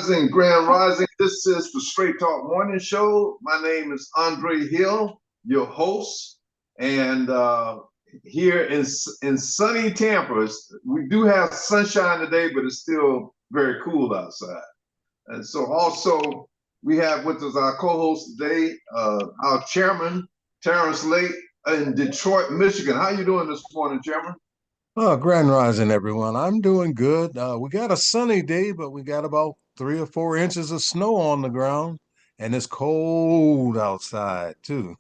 Rising, Grand Rising. This is the Straight Talk Morning Show. My name is Andre Hill, your host, and here in sunny Tampa, we do have sunshine today, but it's still very cool outside. And so also we have with us our co-host today, our chairman, Terrence Lake in Detroit, Michigan. How you doing this morning, Chairman? Oh, Grand Rising, everyone. I'm doing good. We got a sunny day, but we got about 3 or 4 inches of snow on the ground, and it's cold outside too.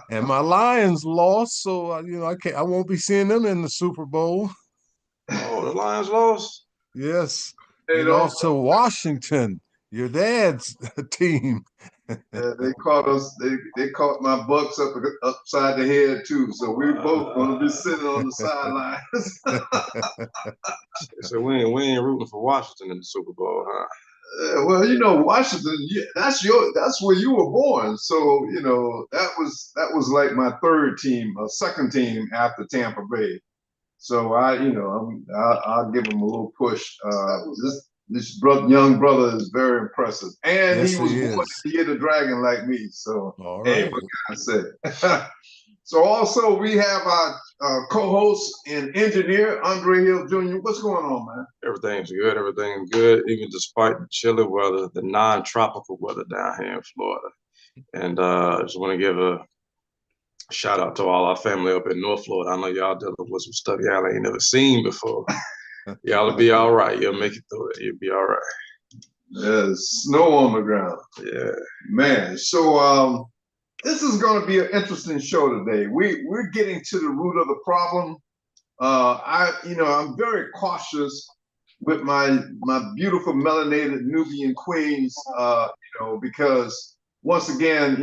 And my Lions lost, so I won't be seeing them in the Super Bowl. Oh, the Lions lost? Yes, They they don't. lost to Washington, your dad's team. They caught us. They caught my Bucks upside the head too. So we're both going to be sitting on the sidelines. So we ain't rooting for Washington in the Super Bowl, huh? Well, you know, Washington. That's where you were born. So you know that was like my third team, second team after Tampa Bay. So I'll give him a little push. This young brother is very impressive, and Yes, he was he born is. to hear the dragon like me. So All hey, right. what can I say? So also we have our co-host and engineer Andre Hill Jr. What's going on, man? Everything's good. Everything's good, even despite the chilly weather, the non-tropical weather down here in Florida. And I just want to give a shout out to all our family up in North Florida. I know y'all dealing with some stuff y'all ain't never seen before. Y'all will be all right. You'll make it through it. You'll be all right. There's snow on the ground. Yeah. Man, so this is going to be an interesting show today. We're getting to the root of the problem. I'm very cautious with my beautiful melanated Nubian queens, because once again,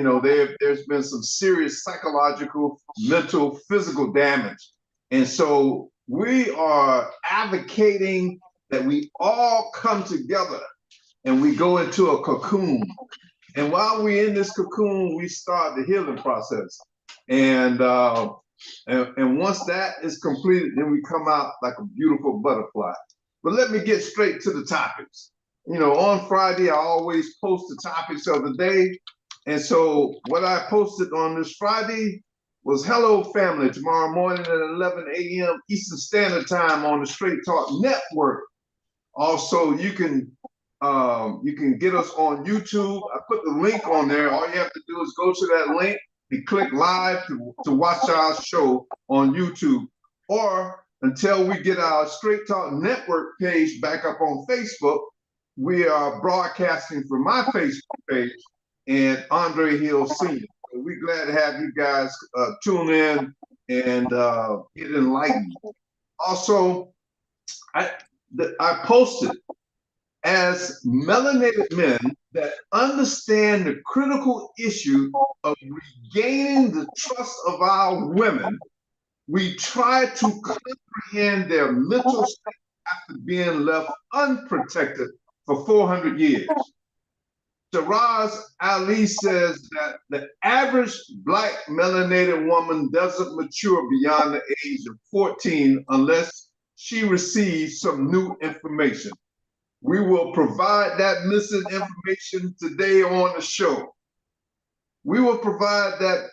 there's been some serious psychological, mental, physical damage, and so we are advocating that we all come together and we go into a cocoon. And while we're in this cocoon, we start the healing process. And once that is completed, then we come out like a beautiful butterfly. But let me get straight to the topics. On Friday, I always post the topics of the day. And so what I posted on this Friday was hello family tomorrow morning at 11 a.m. Eastern Standard Time on the Straight Talk Network. Also, you can get us on YouTube. I put the link on there. All you have to do is go to that link and click live to watch our show on YouTube. Or until we get our Straight Talk Network page back up on Facebook, we are broadcasting from my Facebook page and Andre Hill Sr. So we're glad to have you guys tune in and get enlightened. Also, I posted as melanated men that understand the critical issue of regaining the trust of our women, we try to comprehend their mental state after being left unprotected for 400 years. Shiraz Ali says that the average Black melanated woman doesn't mature beyond the age of 14 unless she receives some new information. We will provide that missing information today on the show. We will provide that.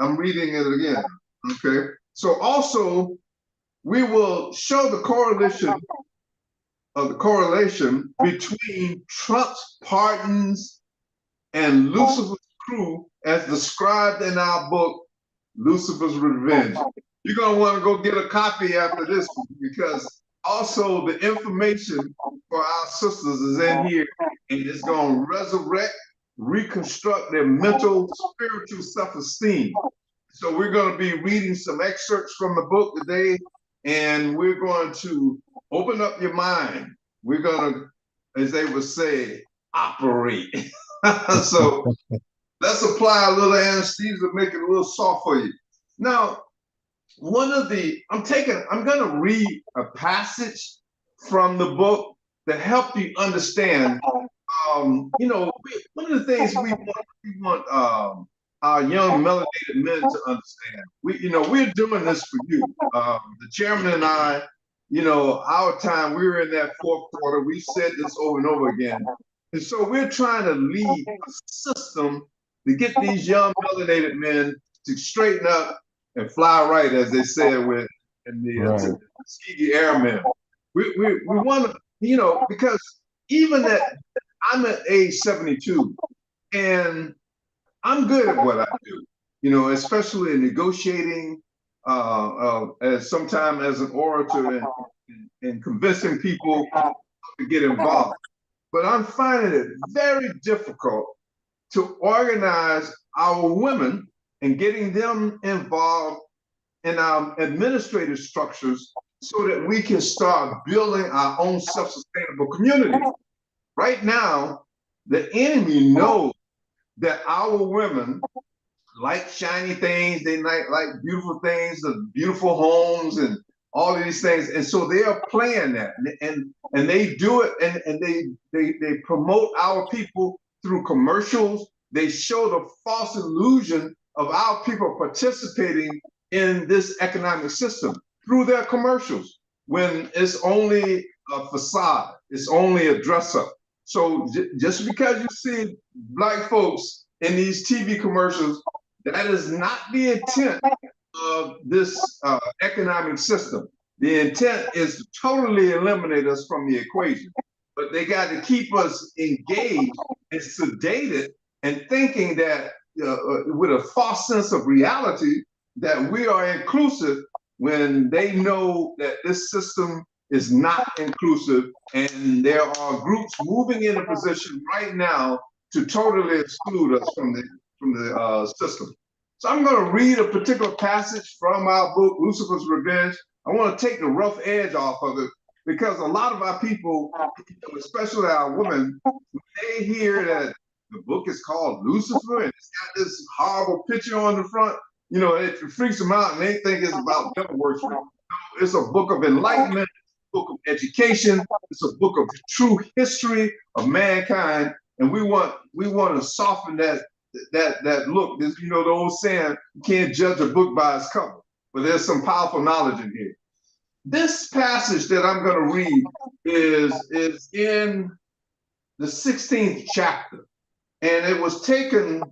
I'm reading it again. Okay. So also, we will show the correlation between Trump's pardons and Lucifer's crew, as described in our book, Lucifer's Revenge. You're gonna want to go get a copy after this because also the information for our sisters is in here and it's going to resurrect, reconstruct their mental, spiritual self-esteem. So we're going to be reading some excerpts from the book today, and we're going to open up your mind. We're going to, as they would say, operate. So let's apply a little anesthesia, make it a little soft for you. Now, I'm going to read a passage from the book to help you understand. One of the things we want our young melanated men to understand. We're doing this for you. The chairman and I our time, we were in that fourth quarter. We said this over and over again. And so we're trying to lead a system to get these young melanated men to straighten up and fly right, as they said in the Right. Tuskegee Airmen. We want to, because even at I'm at age 72 and I'm good at what I do, especially in negotiating, as sometime as an orator and convincing people to get involved. But I'm finding it very difficult to organize our women and getting them involved in our administrative structures so that we can start building our own self-sustainable community. Right now, the enemy knows that our women like shiny things, they like beautiful things, the beautiful homes and all of these things. And so they are playing that and they do it and they promote our people through commercials. They show the false illusion of our people participating in this economic system through their commercials when it's only a facade, it's only a dress up. So just because you see Black folks in these TV commercials, that is not the intent of this economic system. The intent is to totally eliminate us from the equation. But they got to keep us engaged and sedated and thinking that with a false sense of reality that we are inclusive when they know that this system is not inclusive and there are groups moving in a position right now to totally exclude us from the system. So I'm going to read a particular passage from our book, Lucifer's Revenge. I want to take the rough edge off of it because a lot of our people, especially our women, when they hear that the book is called Lucifer and it's got this horrible picture on the front, it freaks them out and they think it's about devil worship. It's a book of enlightenment, a book of education. It's a book of true history of mankind, and we want to soften that look. This, the old saying, you can't judge a book by its cover, but there's some powerful knowledge in here. This passage that I'm going to read is in the 16th chapter, and it was taken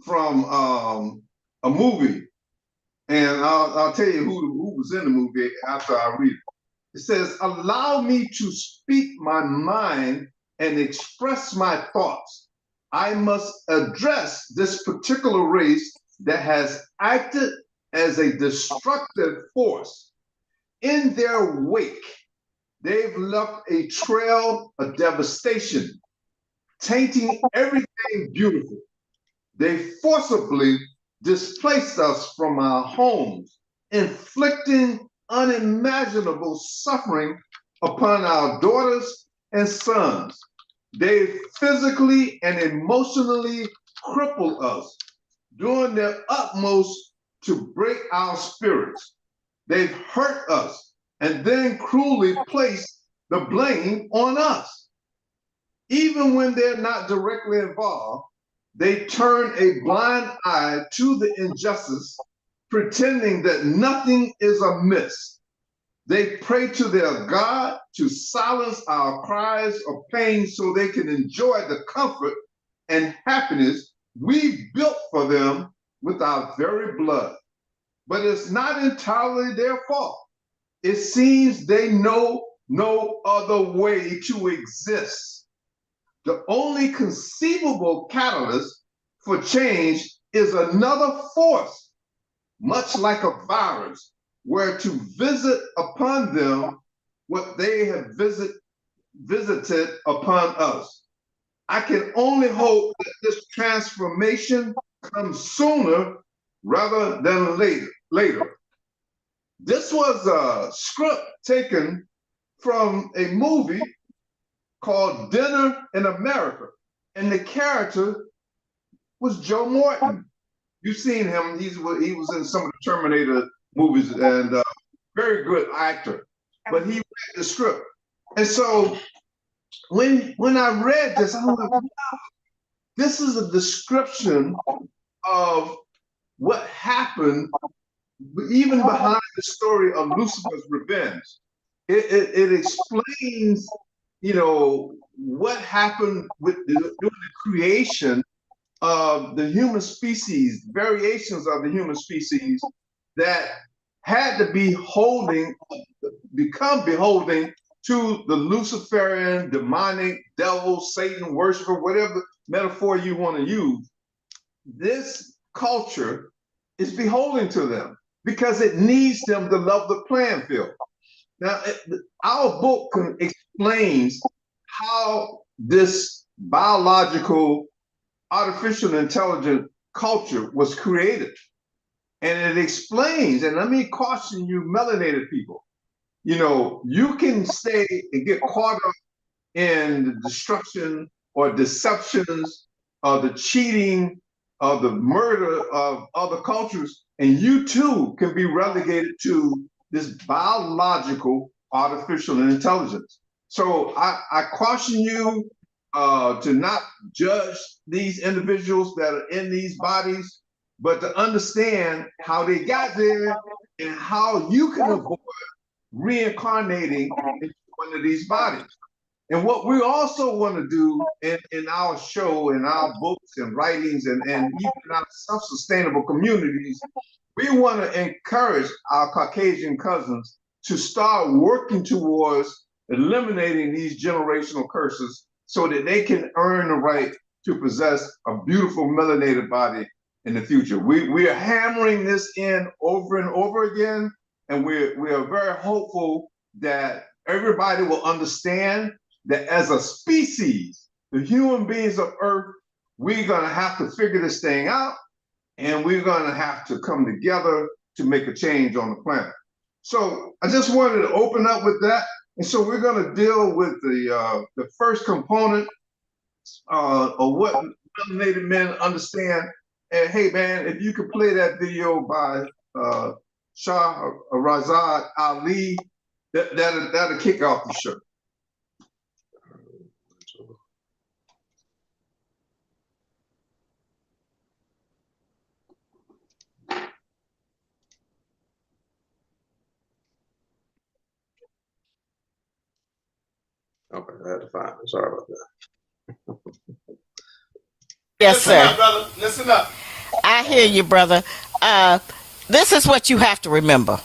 from a movie. And I'll tell you who was in the movie after I read it. It says, allow me to speak my mind and express my thoughts. I must address this particular race that has acted as a destructive force. In their wake, they've left a trail of devastation, tainting everything beautiful. They forcibly displaced us from our homes, inflicting unimaginable suffering upon our daughters and sons. They physically and emotionally crippled us, doing their utmost to break our spirits. They've hurt us and then cruelly placed the blame on us. Even when they're not directly involved, they turn a blind eye to the injustice, pretending that nothing is amiss. They pray to their God to silence our cries of pain so they can enjoy the comfort and happiness we built for them with our very blood. But it's not entirely their fault. It seems they know no other way to exist. The only conceivable catalyst for change is another force, much like a virus, where to visit upon them what they have visited upon us. I can only hope that this transformation comes sooner rather than later. This was a script taken from a movie called Dinner in America, and the character was Joe Morton. You've seen him; he was in some of the Terminator movies, and very good actor. But he read the script, and so when I read this, I'm like, wow, this is a description of what happened, even behind the story of Lucifer's Revenge. it explains, you know, what happened with during the creation of the human species, variations of the human species that had to be become beholding to the Luciferian, demonic, devil, Satan worshiper, whatever metaphor you want to use. This culture is beholden to them because it needs them to love the playing field. Now, our book explains how this biological artificial intelligence culture was created. And it explains, and let me caution you, melanated people, you know, you can stay and get caught up in the destruction or deceptions of the cheating of the murder of other cultures, and you too can be relegated to this biological artificial intelligence. So I caution you to not judge these individuals that are in these bodies, but to understand how they got there and how you can avoid reincarnating into one of these bodies. And what we also want to do in our show, in our books and writings, and even in our self-sustainable communities, we want to encourage our Caucasian cousins to start working towards eliminating these generational curses so that they can earn the right to possess a beautiful melanated body in the future. We are hammering this in over and over again, and we are very hopeful that everybody will understand that as a species, the human beings of Earth, we're going to have to figure this thing out, and we're going to have to come together to make a change on the planet. So I just wanted to open up with that. And so we're going to deal with the first component of what melanated men understand. And hey, man, if you could play that video by Shahrazad Ali, that'll kick off the show. Okay, I had to find it. Sorry about that. Yes, Listen sir. up, brother. Listen up. I hear you, brother. This is what you have to remember.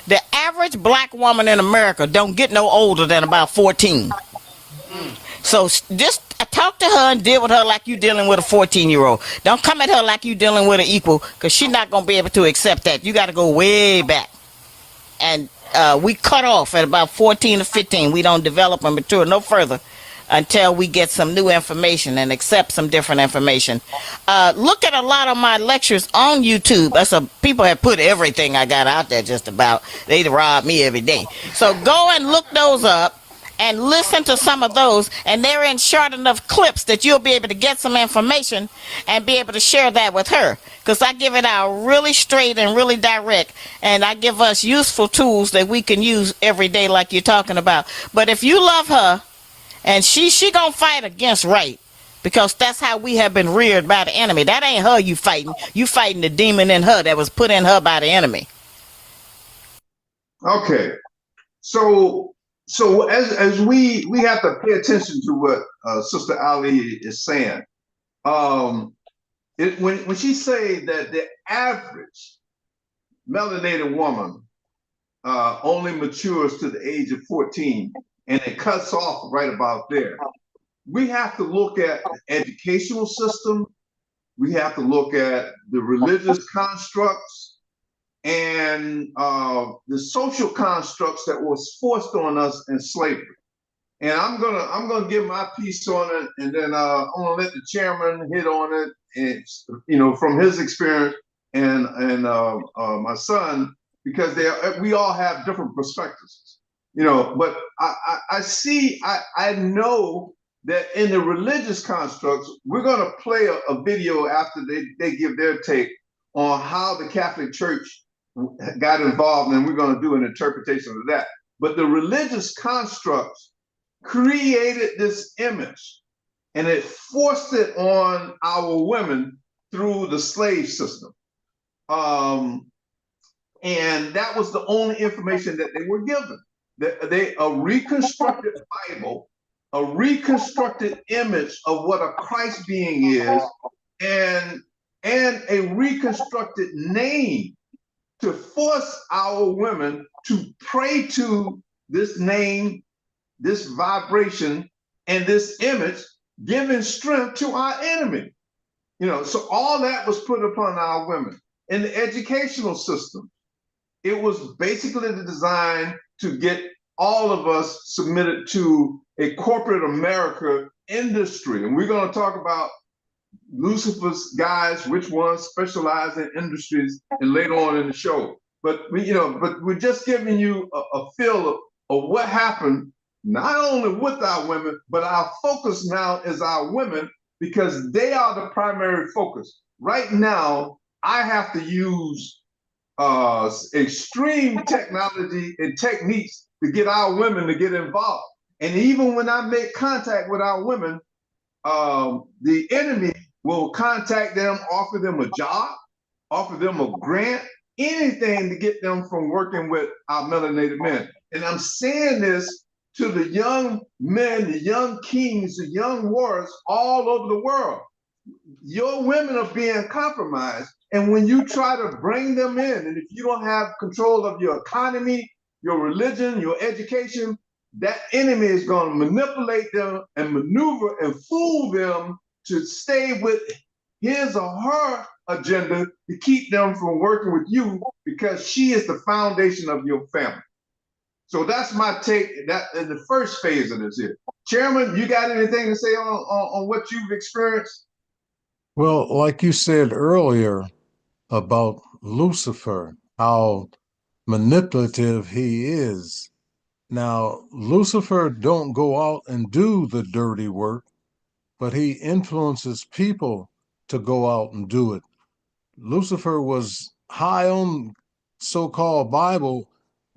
The average black woman in America don't get no older than about 14. So just talk to her and deal with her like you dealing with a 14-year-old. Don't come at her like you dealing with an equal, because she's not going to be able to accept that. You got to go way back. And we cut off at about 14 or 15. We don't develop and mature no further until we get some new information and accept some different information. Look at a lot of my lectures on YouTube. People have put everything I got out there just about. They rob me every day. So go and look those up and listen to some of those, and they're in short enough clips that you'll be able to get some information and be able to share that with her. Because I give it out really straight and really direct, and I give us useful tools that we can use every day like you're talking about. But if you love her, and she gonna fight against right, because that's how we have been reared by the enemy. That ain't her you fighting. You fighting the demon in her that was put in her by the enemy. Okay, so as we have to pay attention to what Sister Ali is saying. When she say that the average melanated woman only matures to the age of 14, and it cuts off right about there, we have to look at the educational system. We have to look at the religious constructs and the social constructs that was forced on us in slavery. And I'm gonna give my piece on it, and then I'm gonna let the chairman hit on it, and from his experience, and my son, because we all have different perspectives, But I know that in the religious constructs, we're gonna play a video after they give their take on how the Catholic Church got involved, and we're gonna do an interpretation of that. But the religious constructs created this image, and it forced it on our women through the slave system. And that was the only information that they were given. a reconstructed Bible, a reconstructed image of what a Christ being is, and a reconstructed name to force our women to pray to this name, this vibration, and this image, giving strength to our enemy. You know, so all that was put upon our women. In the educational system, it was basically designed to get all of us submitted to a corporate America industry. And we're going to talk about Lucifer's guys, which ones specialize in industries, and later on in the show. But we're just giving you a feel of what happened, not only with our women, but our focus now is our women, because they are the primary focus. Right now, I have to use extreme technology and techniques to get our women to get involved. And even when I make contact with our women, the enemy will contact them, offer them a job, offer them a grant, anything to get them from working with our melanated men. And I'm saying this to the young men, the young kings, the young warriors all over the world. Your women are being compromised. And when you try to bring them in, and if you don't have control of your economy, your religion, your education, that enemy is going to manipulate them and maneuver and fool them to stay with his or her agenda to keep them from working with you, because she is the foundation of your family. So that's my take that in the first phase of this here. Chairman, you got anything to say on what you've experienced? Well, like you said earlier about Lucifer, how manipulative he is. Now, Lucifer don't go out and do the dirty work, but he influences people to go out and do it. Lucifer was high on so-called Bible,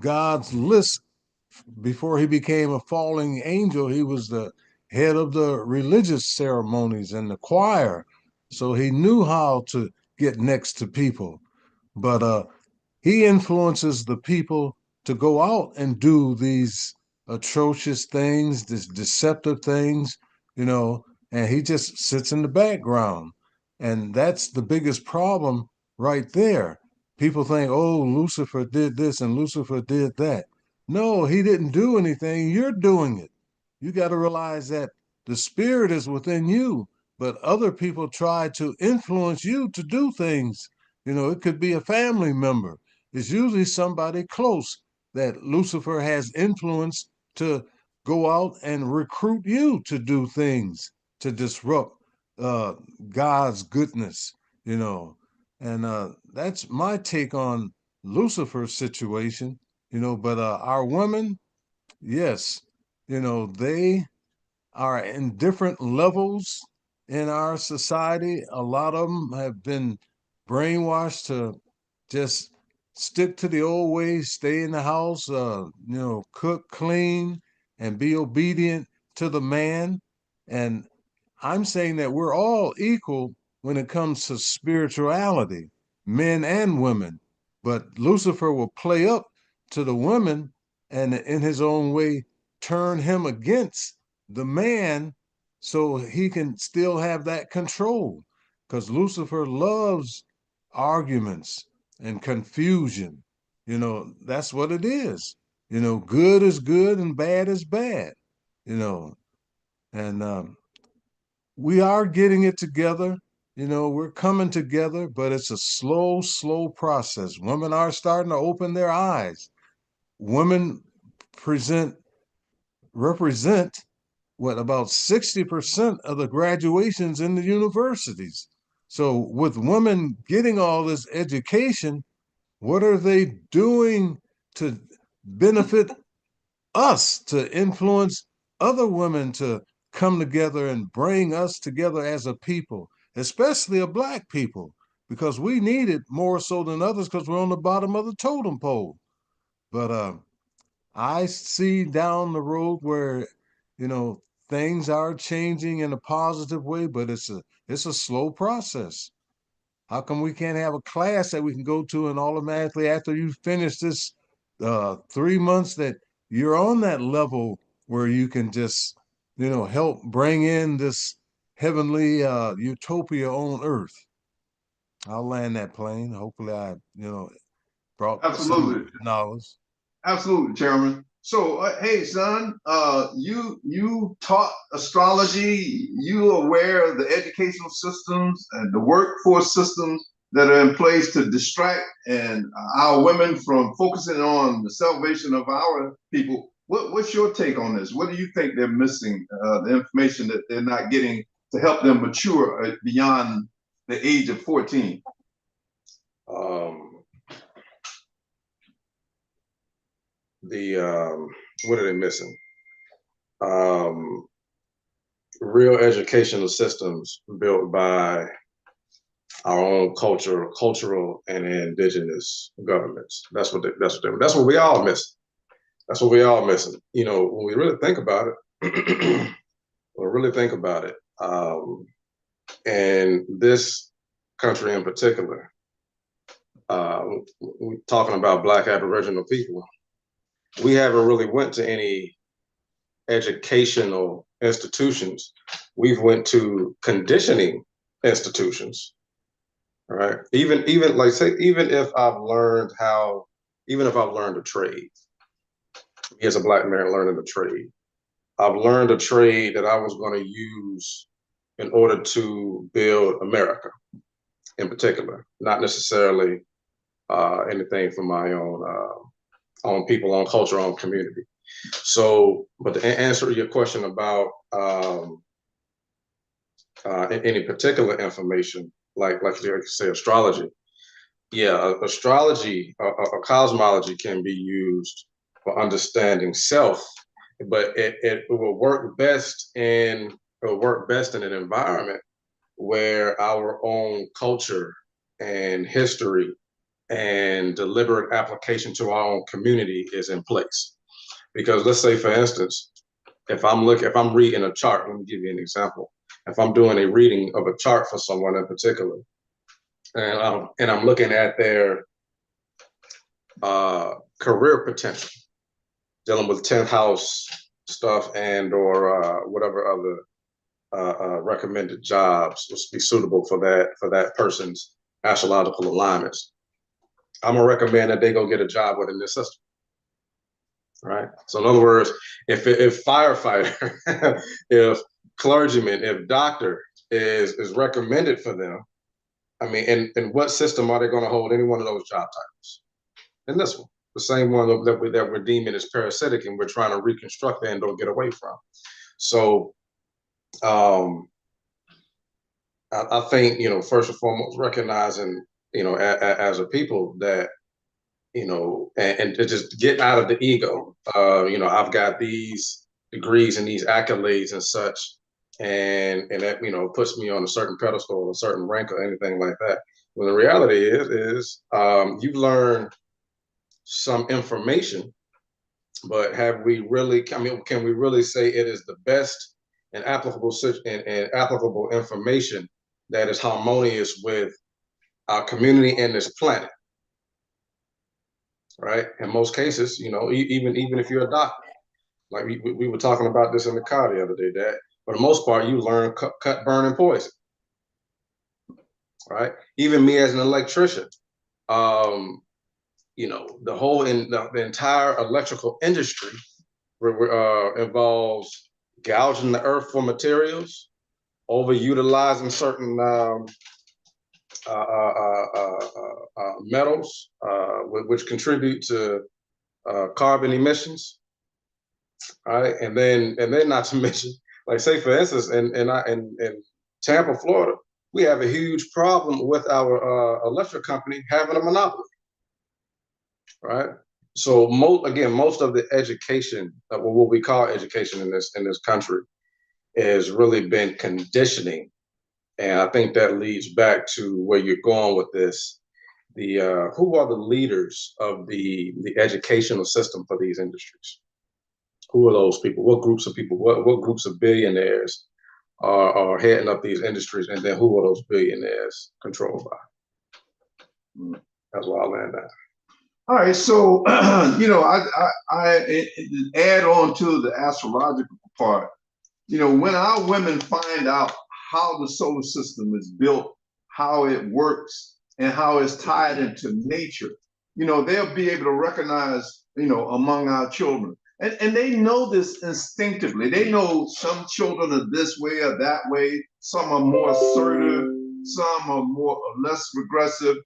God's list. Before he became a falling angel, he was the head of the religious ceremonies and the choir. So he knew how to get next to people. But he influences the people to go out and do these atrocious things, these deceptive things, and he just sits in the background. And that's the biggest problem right there. People think, oh, Lucifer did this and Lucifer did that. No, he didn't do anything. You're doing it. You got to realize that the spirit is within you, but other people try to influence you to do things. It could be a family member. It's usually somebody close that Lucifer has influence to go out and recruit you to do things to disrupt God's goodness, And that's my take on Lucifer's situation, But our women, yes, they are in different levels in our society. A lot of them have been brainwashed to just stick to the old ways, stay in the house, cook, clean, and be obedient to the man. And I'm saying that we're all equal when it comes to spirituality, men and women. But Lucifer will play up to the women and in his own way turn him against the man so he can still have that control. Because Lucifer loves arguments and confusion. That's what it is. Good is good and bad is bad, and we are getting it together. We're coming together, but it's a slow, slow process. Women are starting to open their eyes. Women represent what, about 60% of the graduations in the universities. So with women getting all this education, what are they doing to benefit us, to influence other women to come together and bring us together as a people, especially a Black people, because we need it more so than others because we're on the bottom of the totem pole. But I see down the road where, things are changing in a positive way, but it's a slow process. How come we can't have a class that we can go to and automatically after you finish this 3 months that you're on that level where you can just, help bring in this heavenly utopia on earth. I'll land that plane. Hopefully I, brought some Absolutely. knowledge. Absolutely, Chairman. So, hey, son, you taught astrology. You aware of the educational systems and the workforce systems that are in place to distract and our women from focusing on the salvation of our people. What's your take on this? What do you think they're missing? The information that they're not getting to help them mature beyond the age of 14? What are they missing? Real educational systems built by our own cultural and indigenous governments. That's what we all miss. That's what we all missing. When we really think about it, and this country in particular, we're talking about Black Aboriginal people. We haven't really went to any educational institutions. We've went to conditioning institutions, right? Even if I've learned a trade, me as a Black man learning a trade, I've learned a trade that I was going to use in order to build America in particular, not necessarily anything for my own people, own culture, own community. So, but to answer your question about any particular information, like you say, astrology. Yeah, astrology or cosmology can be used for understanding self, but it will work best in an environment where our own culture and history and deliberate application to our own community is in place. Because let's say, for instance, if I'm reading a chart, let me give you an example. If I'm doing a reading of a chart for someone in particular, and I'm looking at their career potential, dealing with 10th house stuff and or whatever other recommended jobs would be suitable for that person's astrological alignments, I'm gonna recommend that they go get a job within this system. Right. So in other words, if firefighter, if clergyman, if doctor is recommended for them, I mean, in what system are they going to hold any one of those job titles? In this one, the same one that we're deeming as parasitic, and we're trying to reconstruct and don't get away from. So, I think first and foremost, recognizing as a people that. And to just get out of the ego. I've got these degrees and these accolades and such, and that puts me on a certain pedestal or a certain rank or anything like that. Well, the reality is you've learned some information, but have we really? Can we really say it is the best and applicable information that is harmonious with our community and this planet? Right. In most cases, even if you're a doctor, like we were talking about this in the car the other day, Dad. For the most part, you learn cut, burn, and poison. Right. Even me as an electrician, the entire electrical industry involves gouging the earth for materials, overutilizing certain metals, which contribute to carbon emissions, right? And then not to mention, like say for instance, in Tampa, Florida, we have a huge problem with our electric company having a monopoly, right? So most of the education, what we call education in this country, has really been conditioning. And I think that leads back to where you're going with this. Who are the leaders of the educational system for these industries? Who are those people? What groups of people? What groups of billionaires are heading up these industries? And then who are those billionaires controlled by? That's why I land that. All right, so I add on to the astrological part. When our women find out how the solar system is built, how it works, and how it's tied into nature, they'll be able to recognize, among our children. And they know this instinctively. They know some children are this way or that way. Some are more assertive. Some are more or less regressive,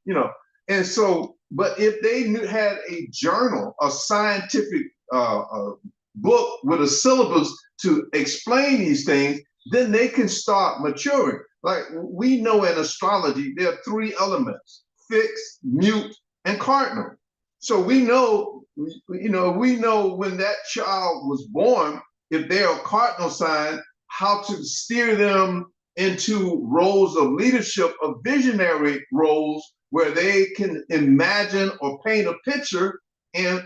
And so, but if they had a journal, a scientific book with a syllabus to explain these things, then they can start maturing. Like we know in astrology, there are 3 elements: fixed, mute, and cardinal. So we know when that child was born, if they're a cardinal sign, how to steer them into roles of leadership, of visionary roles, where they can imagine or paint a picture and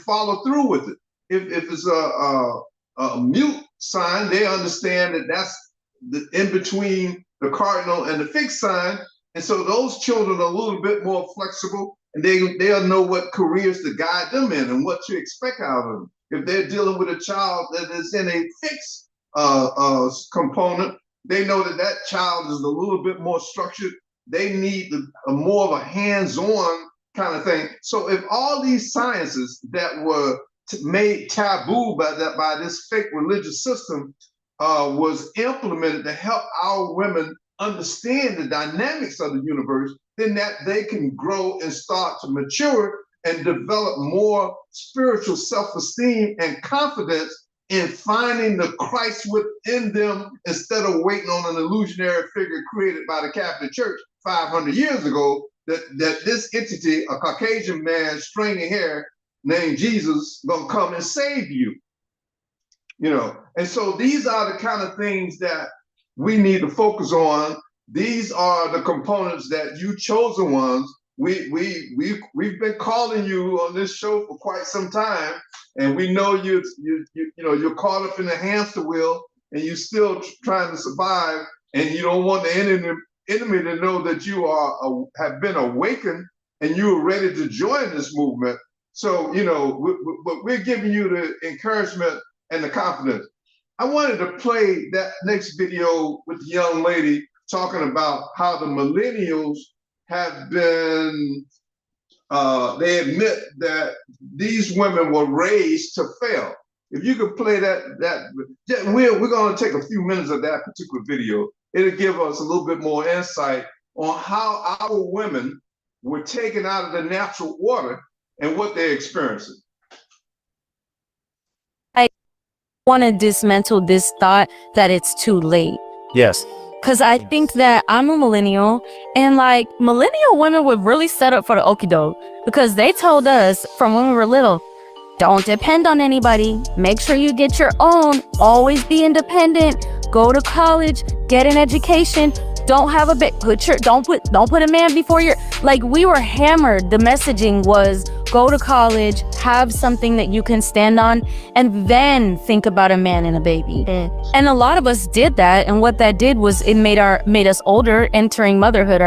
follow through with it. If it's a mute sign, they understand that that's in between the cardinal and the fixed sign, and so those children are a little bit more flexible, and they'll know what careers to guide them in and what to expect out of them. If they're dealing with a child that is in a fixed component, they know that child is a little bit more structured. They need more of a hands-on kind of thing. So if all these sciences that were made taboo by this fake religious system was implemented to help our women understand the dynamics of the universe, then that they can grow and start to mature and develop more spiritual self-esteem and confidence in finding the Christ within them, instead of waiting on an illusionary figure created by the Catholic Church 500 years ago, that this entity, a Caucasian man, stringy hair, named Jesus, gonna come and save you. And so these are the kind of things that we need to focus on. These are the components that you chosen ones. We've been calling you on this show for quite some time, and we know you're caught up in the hamster wheel, and you're still trying to survive, and you don't want the enemy to know that you have been awakened and you are ready to join this movement. So we're giving you the encouragement and the confidence. I wanted to play that next video with the young lady talking about how the millennials have been, they admit that these women were raised to fail. If you could play we're going to take a few minutes of that particular video. It'll give us a little bit more insight on how our women were taken out of the natural order and what they're experiencing. I want to dismantle this thought that it's too late. Yes. Because I think that I'm a millennial, and like millennial women were really set up for the okie doke, because they told us from when we were little, don't depend on anybody. Make sure you get your own. Always be independent. Go to college. Get an education. Don't have a bit. Don't put a man before your. Like, we were hammered. The messaging was go to college, have something that you can stand on, and then think about a man and a baby. And a lot of us did that, and what that did was it made us older, entering motherhood.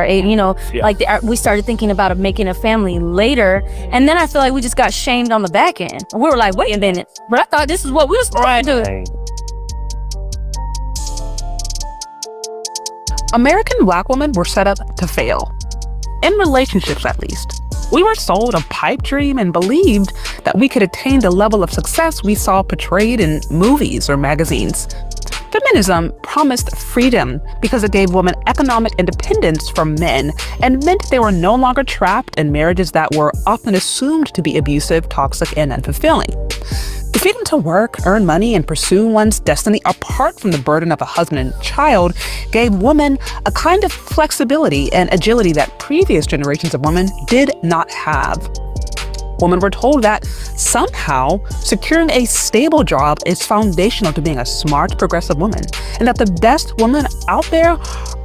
We started thinking about making a family later, and then I feel like we just got shamed on the back end. And we were like, wait a minute, but I thought this is what we were supposed to do. American Black women were set up to fail, in relationships at least. We were sold a pipe dream and believed that we could attain the level of success we saw portrayed in movies or magazines. Feminism promised freedom because it gave women economic independence from men and meant they were no longer trapped in marriages that were often assumed to be abusive, toxic, and unfulfilling. The freedom to work, earn money, and pursue one's destiny apart from the burden of a husband and child gave women a kind of flexibility and agility that previous generations of women did not have. Women were told that somehow securing a stable job is foundational to being a smart, progressive woman, and that the best women out there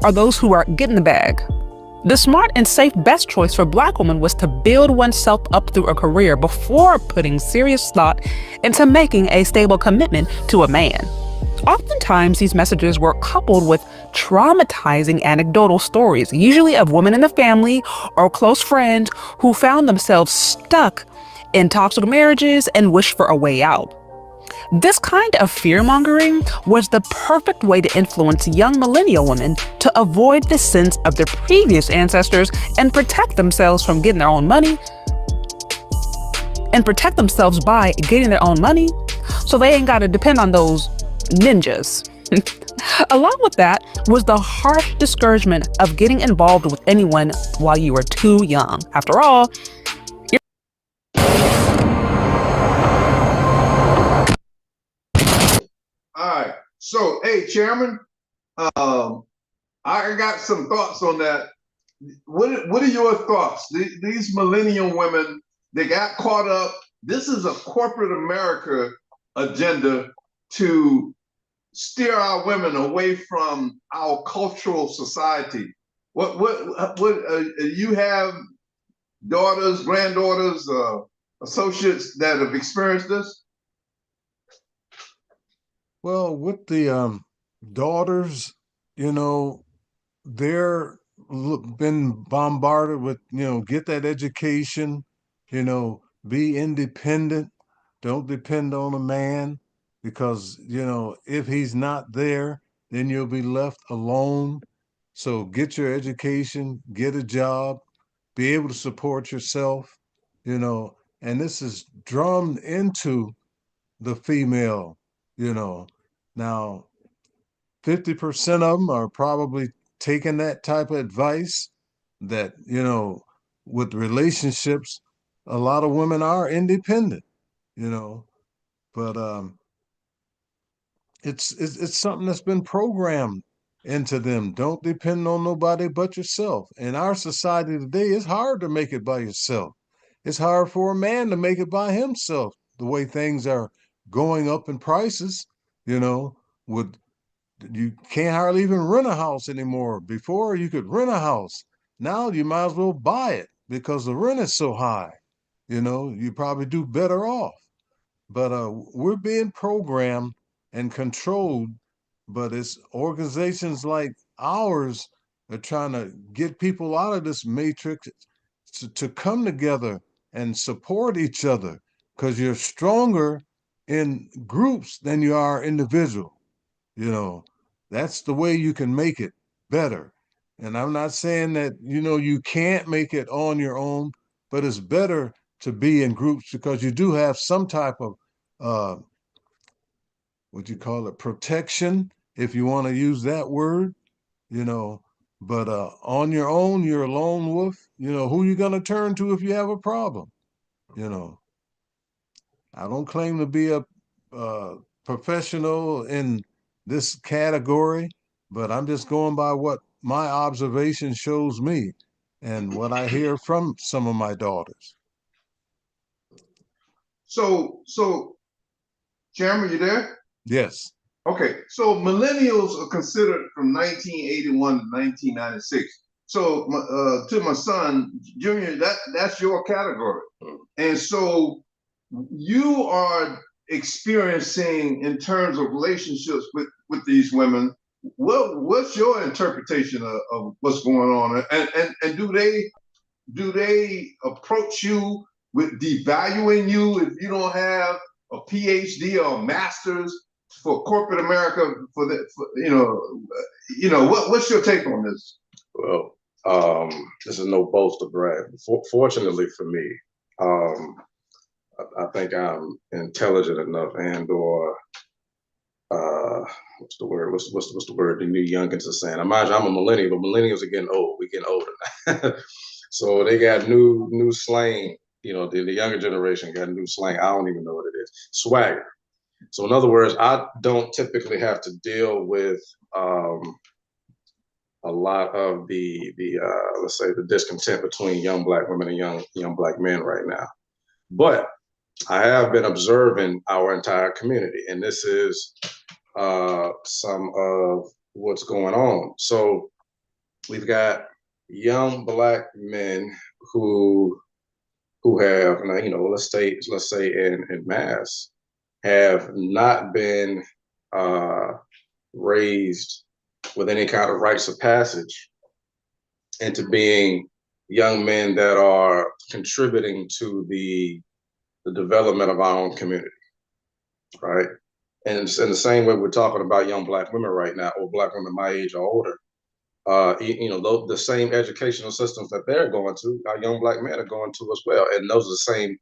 are those who are getting the bag. The smart and safe best choice for Black women was to build oneself up through a career before putting serious thought into making a stable commitment to a man. Oftentimes, times, these messages were coupled with traumatizing anecdotal stories, usually of women in the family or close friends who found themselves stuck in toxic marriages and wished for a way out. This kind of fear-mongering was the perfect way to influence young millennial women to avoid the sins of their previous ancestors and protect themselves from getting their own money and protect themselves by getting their own money so they ain't got to depend on those ninjas. Along with that was the harsh discouragement of getting involved with anyone while you were too young. After all, All right. So, hey, Chairman, I got some thoughts on that. What are your thoughts? These millennial women, they got caught up. This is a corporate America agenda to steer our women away from our cultural society. What you have daughters, granddaughters, associates that have experienced this? Well, with the daughters, you know, they're been bombarded with, get that education, be independent, don't depend on a man, because, if he's not there, then you'll be left alone. So get your education, get a job, be able to support yourself, and this is drummed into the female, you know. Now, 50% of them are probably taking that type of advice that, with relationships, a lot of women are independent, you know, but it's something that's been programmed into them. Don't depend on nobody but yourself. In our society today, it's hard to make it by yourself. It's hard for a man to make it by himself, the way things are going up in prices, with you can't hardly even rent a house anymore. Before you could rent a house. Now you might as well buy it because the rent is so high. You probably do better off. But we're being programmed and controlled, but it's organizations like ours are trying to get people out of this matrix to come together and support each other, because you're stronger in groups than you are individual. That's the way you can make it better. And I'm not saying that, you can't make it on your own, but it's better to be in groups because you do have some type of, what you call it, protection, if you want to use that word, you know. But on your own, you're a lone wolf. Who you going to turn to if you have a problem? You know, I don't claim to be a professional in this category, but I'm just going by what my observation shows me and what I hear from some of my daughters. So, Chairman, you there? Yes. Okay, so millennials are considered from 1981 to 1996. So, to my son, Junior, that's your category. And so you are experiencing, in terms of relationships with these women, what's your interpretation of what's going on? And do they approach you with devaluing you if you don't have a PhD or a master's for corporate America? What's your take on this? Well, this is no boast to brag. Fortunately for me, I think I'm intelligent enough and/or what's the word? What's the word? The new youngins are saying. I'm a millennial, but millennials are getting old. We're getting older now. So they got new slang. The younger generation got new slang. I don't even know what it is. Swagger. So in other words, I don't typically have to deal with a lot of the let's say the discontent between young Black women and young Black men right now. But I have been observing our entire community, and this is some of what's going on. So we've got young Black men who have, let's say in mass, have not been raised with any kind of rites of passage into being young men that are contributing to the development of our own community, right? And in the same way we're talking about young Black women right now, or Black women my age or older, the same educational systems that they're going to, our young Black men are going to as well. And those are the same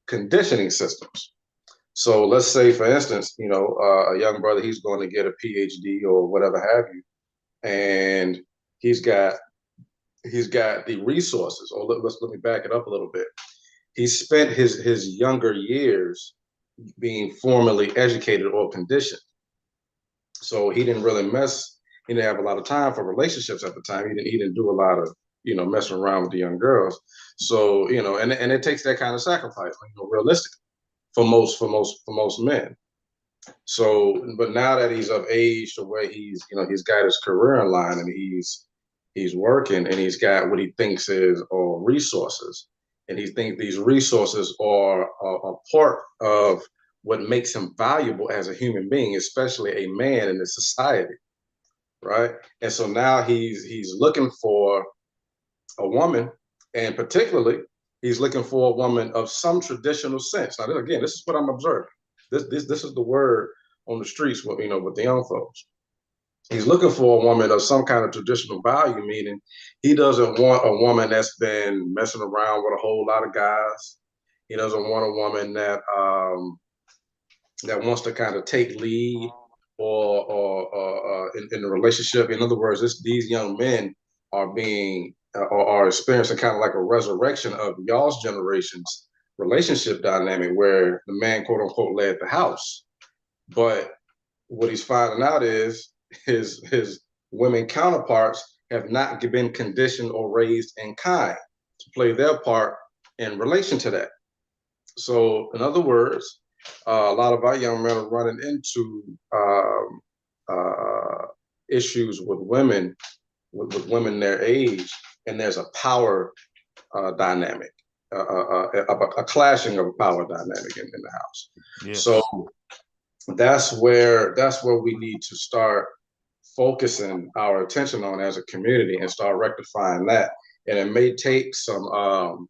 conditioning systems. So let's say, for instance, a young brother, he's going to get a PhD or whatever have you, and he's got the resources. Or let me back it up a little bit. He spent his younger years being formally educated or conditioned. So he didn't really he didn't have a lot of time for relationships at the time. He didn't do a lot of, messing around with the young girls. So, and it takes that kind of sacrifice, realistically, for most men. So, but now that he's of age to where he's got his career in line, and he's working, and he's got what he thinks is resources, and he thinks these resources are a part of what makes him valuable as a human being, especially a man in this society, right? And so now he's looking for a woman, and particularly he's looking for a woman of some traditional sense. Now, again, this is what I'm observing. This is the word on the streets with the young folks. He's looking for a woman of some kind of traditional value, meaning he doesn't want a woman that's been messing around with a whole lot of guys. He doesn't want a woman that wants to kind of take lead or in the relationship. In other words, these young men are are experiencing kind of like a resurrection of y'all's generation's relationship dynamic, where the man, quote unquote, led the house. But what he's finding out is his women counterparts have not been conditioned or raised in kind to play their part in relation to that. So, in other words, a lot of our young men are running into issues with women, with women their age, and there's a power dynamic, a clashing of a power dynamic in the house. Yes. So that's where we need to start focusing our attention on as a community and start rectifying that. And it may take some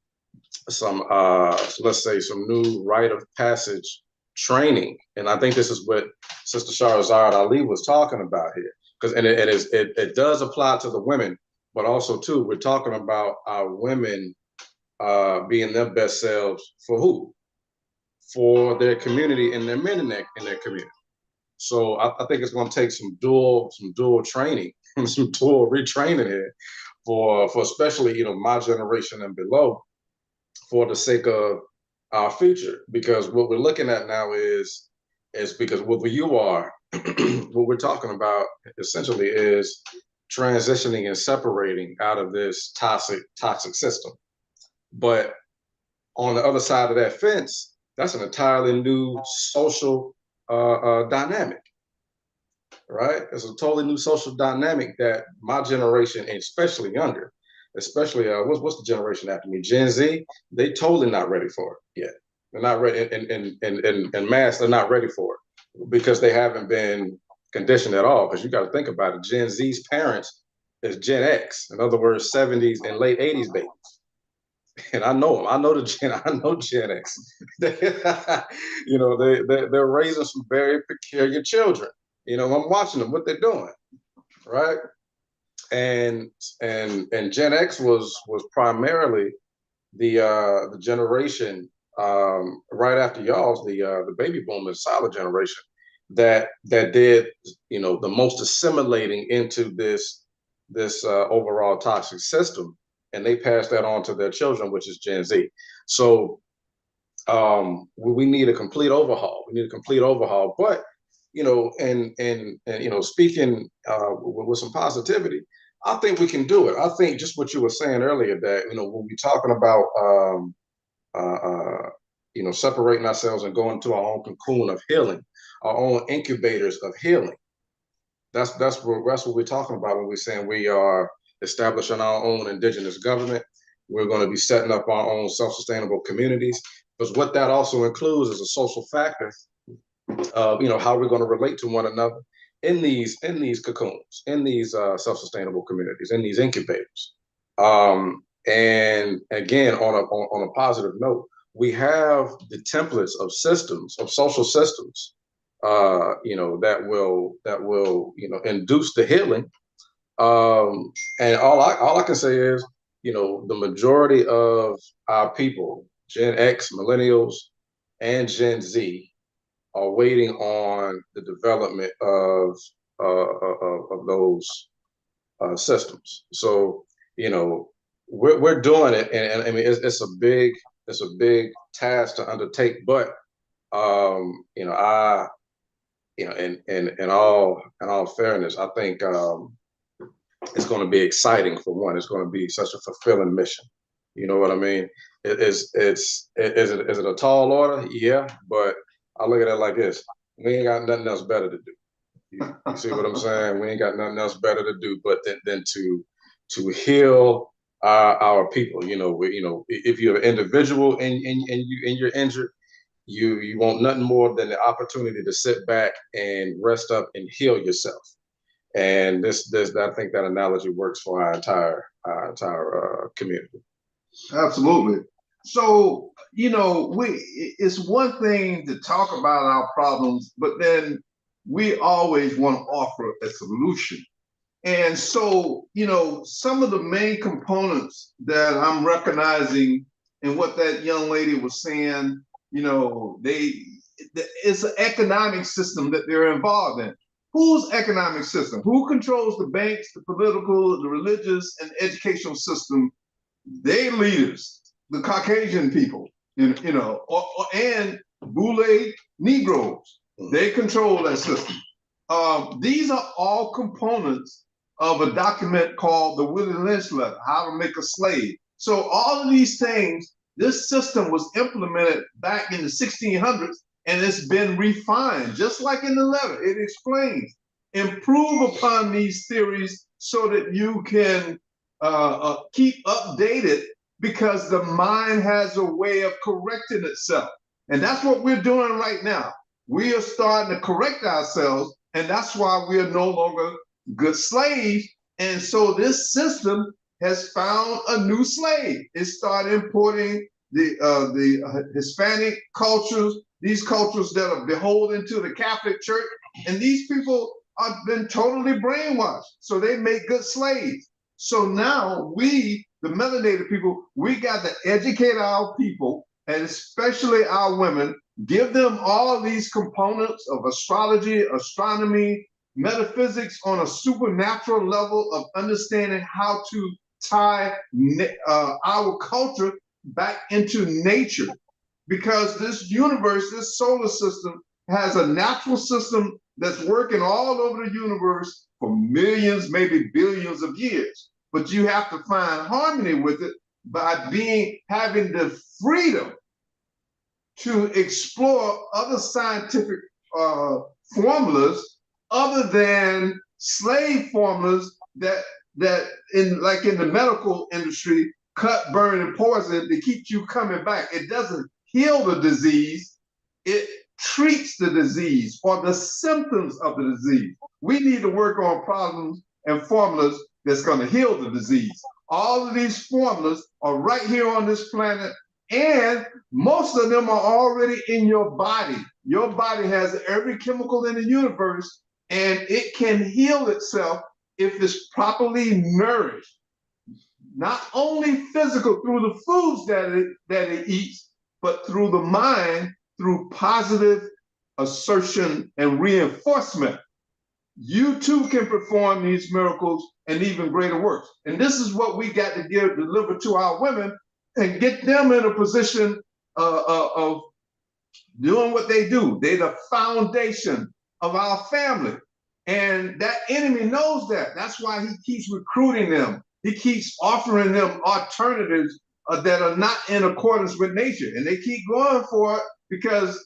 let's say some new rite of passage training. And I think this is what Sister Shahrazad Ali was talking about here, because it does apply to the women, but also too, we're talking about our women being their best selves for who? For their community and their men in their community. So I think it's going to take some dual training, some dual retraining here for especially my generation and below, for the sake of our future. Because what we're looking at now is because what you are, what we're talking about essentially is transitioning and separating out of this toxic system. But on the other side of that fence, that's an entirely new social dynamic, right? It's a totally new social dynamic that my generation, and especially younger, especially what's the generation after me, Gen Z, they totally not ready for it yet. They're not ready, in mass, they're not ready for it because they haven't been conditioned at all. Because you got to think about it, Gen Z's parents is Gen X, in other words, 70s and late 80s babies. And I know them. I know Gen X. They're raising some very peculiar children. I'm watching them, what they're doing, right? And Gen X was primarily the generation right after y'all's, the baby boomers, silent generation that did the most assimilating into this overall toxic system. And they pass that on to their children, which is Gen Z. So we need a complete overhaul. But speaking with some positivity, I think we can do it. I think just what you were saying earlier, that when we're talking about separating ourselves and going to our own cocoon of healing, our own incubators of healing. That's what we're talking about when we're saying we are establishing our own indigenous government. We're going to be setting up our own self-sustainable communities, because what that also includes is a social factor of how we're going to relate to one another in these cocoons, in these self-sustainable communities, in these incubators. And again, on a positive note, we have the templates of systems, of social systems, that will induce the healing. And all I can say is, the majority of our people, Gen X, millennials, and Gen Z, are waiting on the development of those systems. So, we're doing it, and I mean it's a big task to undertake. But I in all fairness, I think it's going to be exciting. For one, it's going to be such a fulfilling mission. You know what I mean? Is it a tall order? Yeah, but I look at it like this: we ain't got nothing else better to do. You see what I'm saying? We ain't got nothing else better to do but than to heal our people. If you're an individual and you're injured, you want nothing more than the opportunity to sit back and rest up and heal yourself. And this I think that analogy works for our entire community. Absolutely. So, it's one thing to talk about our problems, but then we always want to offer a solution. And so, some of the main components that I'm recognizing in what that young lady was saying, it's an economic system that they're involved in. Whose economic system? Who controls the banks, the political, the religious, and educational system? They leaders, the Caucasian people, and Boule Negroes. They control that system. These are all components of a document called the Willie Lynch Letter, How to Make a Slave. So all of these things, this system was implemented back in the 1600s, and it's been refined, just like in the letter. It explains, improve upon these theories so that you can keep updated, because the mind has a way of correcting itself. And that's what we're doing right now. We are starting to correct ourselves, and that's why we are no longer good slaves. And so this system has found a new slave. It started importing the Hispanic cultures, these cultures that are beholden to the Catholic Church, and these people have been totally brainwashed. So they make good slaves. So now we, the melanated people, we got to educate our people, and especially our women, give them all these components of astrology, astronomy, metaphysics on a supernatural level of understanding how to tie our culture back into nature. Because this universe, this solar system, has a natural system that's working all over the universe for millions, maybe billions of years. But you have to find harmony with it by having the freedom to explore other scientific formulas other than slave formulas that in the medical industry, cut, burn, and poison to keep you coming back. It doesn't heal the disease, it treats the disease or the symptoms of the disease. We need to work on problems and formulas that's going to heal the disease. All of these formulas are right here on this planet, and most of them are already in your body. Your body has every chemical in the universe, and it can heal itself if it's properly nourished. Not only physical through the foods that it eats, but through the mind, through positive assertion and reinforcement. You too can perform these miracles and even greater works. And this is what we got to deliver to our women and get them in a position of doing what they do. They're the foundation of our family. And that enemy knows that. That's why he keeps recruiting them. He keeps offering them alternatives that are not in accordance with nature. And they keep going for it because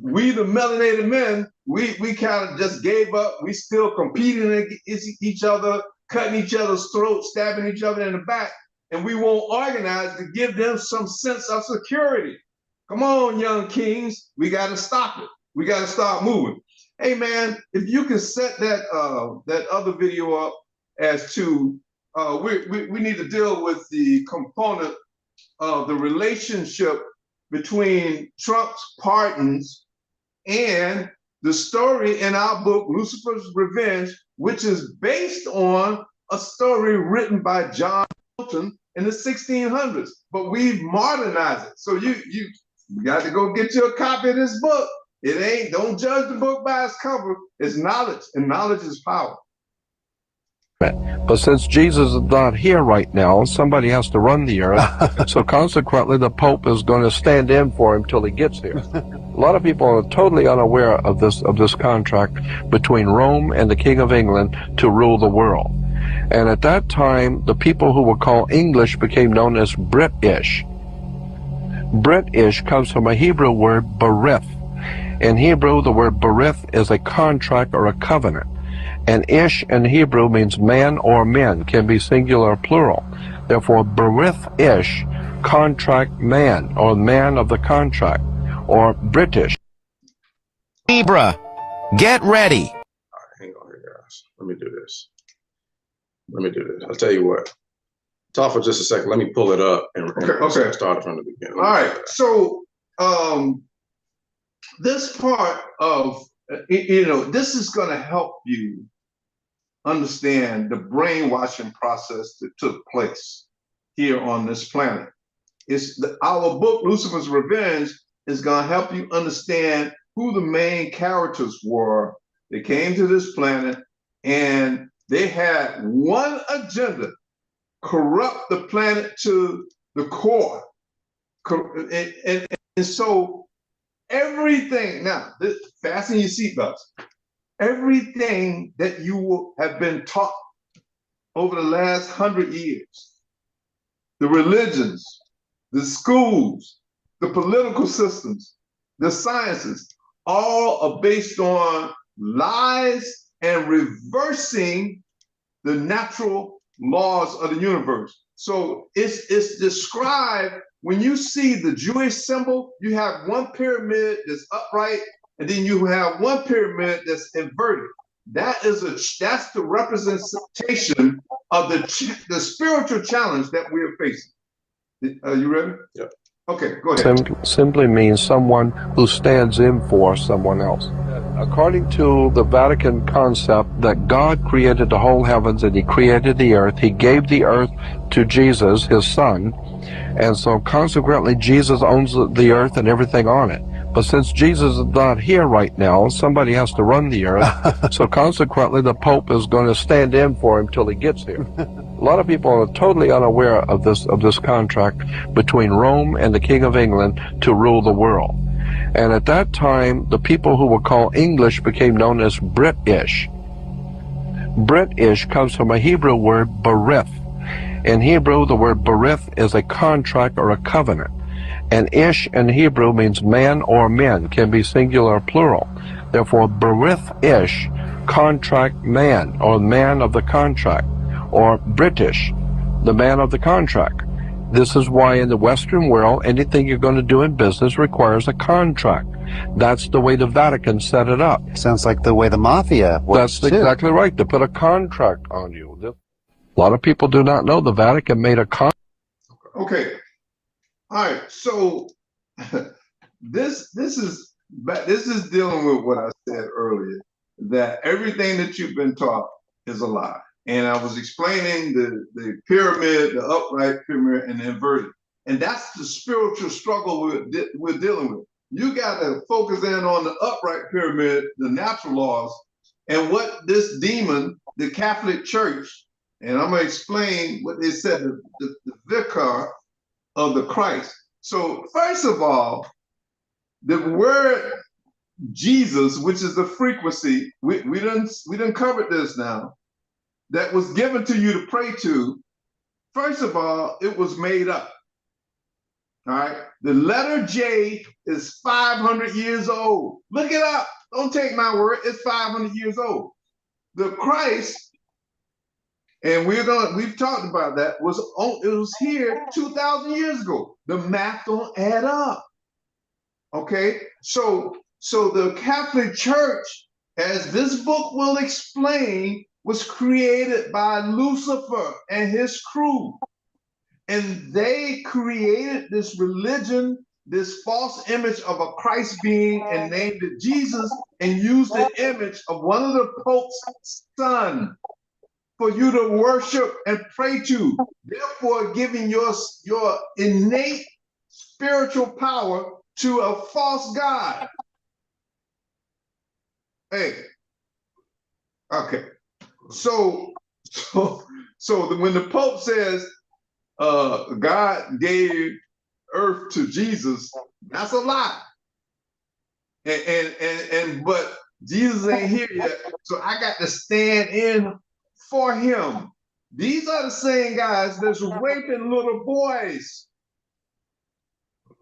we, the melanated men, we kind of just gave up. We still competing against each other, cutting each other's throats, stabbing each other in the back. And we won't organize to give them some sense of security. Come on, young kings. We got to stop it. We got to start moving. Hey man, if you can set that other video up as to we need to deal with the component of the relationship between Trump's pardons and the story in our book, Lucifer's Revenge, which is based on a story written by John Milton in the 1600s. But we've modernized it. So you got to go get you a copy of this book. It ain't, don't judge the book by its cover. It's knowledge, and knowledge is power. But since Jesus is not here right now, somebody has to run the earth. So consequently, the Pope is going to stand in for him till he gets here. A lot of people are totally unaware of this contract between Rome and the King of England to rule the world. And at that time, the people who were called English became known as British. British comes from a Hebrew word, berith. In Hebrew, the word berith is a contract or a covenant. And ish in Hebrew means man or men, can be singular or plural. Therefore, berith ish, contract man, or man of the contract, or British. Libra, get ready. All right, hang on here, guys. Let me do this. I'll tell you what. Talk for just a second. Let me pull it up and Okay. start it from the beginning. All right. So this part of this is going to help you understand the brainwashing process that took place here on this planet. Our book, Lucifer's Revenge, is going to help you understand who the main characters were that came to this planet, and they had one agenda: corrupt the planet to the core. And so everything, now, fasten your seatbelts. Everything that you have been taught over the last 100 years, the religions, the schools, the political systems, the sciences, all are based on lies and reversing the natural laws of the universe. So it's described, when you see the Jewish symbol, you have one pyramid that's upright, and then you have one pyramid that's inverted. That's the representation of the spiritual challenge that we are facing. Are you ready? Yeah. Okay, go ahead. Simply means someone who stands in for someone else. According to the Vatican concept that God created the whole heavens and he created the earth, he gave the earth to Jesus, his son, and so consequently Jesus owns the earth and everything on it. But since Jesus is not here right now, somebody has to run the earth. So consequently, the Pope is going to stand in for him till he gets here. A lot of people are totally unaware of this contract between Rome and the King of England to rule the world. And at that time, the people who were called English became known as British. British comes from a Hebrew word, berith. In Hebrew, the word berith is a contract or a covenant. And ish in Hebrew means man or men, can be singular or plural. Therefore, berith ish, contract man, or man of the contract, or British, the man of the contract. This is why in the Western world, anything you're going to do in business requires a contract. That's the way the Vatican set it up. Sounds like the way the mafia works. That's exactly right, to put a contract on you. A lot of people do not know the Vatican made a contract. Okay. All right. So this is dealing with what I said earlier, that everything that you've been taught is a lie. And I was explaining the pyramid, the upright pyramid, and the inverted. And that's the spiritual struggle we're dealing with. You got to focus in on the upright pyramid, the natural laws, and what this demon, the Catholic Church, and I'm going to explain what they said, the vicar of the Christ. So first of all, the word Jesus, which is the frequency, we done covered this now, that was given to you to pray to. First of all, it was made up. All right. The letter J is 500 years old. Look it up. Don't take my word. It's 500 years old. The Christ, and we've talked about that, it was here 2,000 years ago. The math don't add up. Okay. So the Catholic Church as this book will explain, was created by Lucifer and his crew. And they created this religion, this false image of a Christ being, and named it Jesus, and used the image of one of the Pope's son for you to worship and pray to, therefore giving your innate spiritual power to a false god. Hey, okay. So when the Pope says God gave earth to Jesus, that's a lie. And but Jesus ain't here yet, so I got to stand in for him. These are the same guys that's raping little boys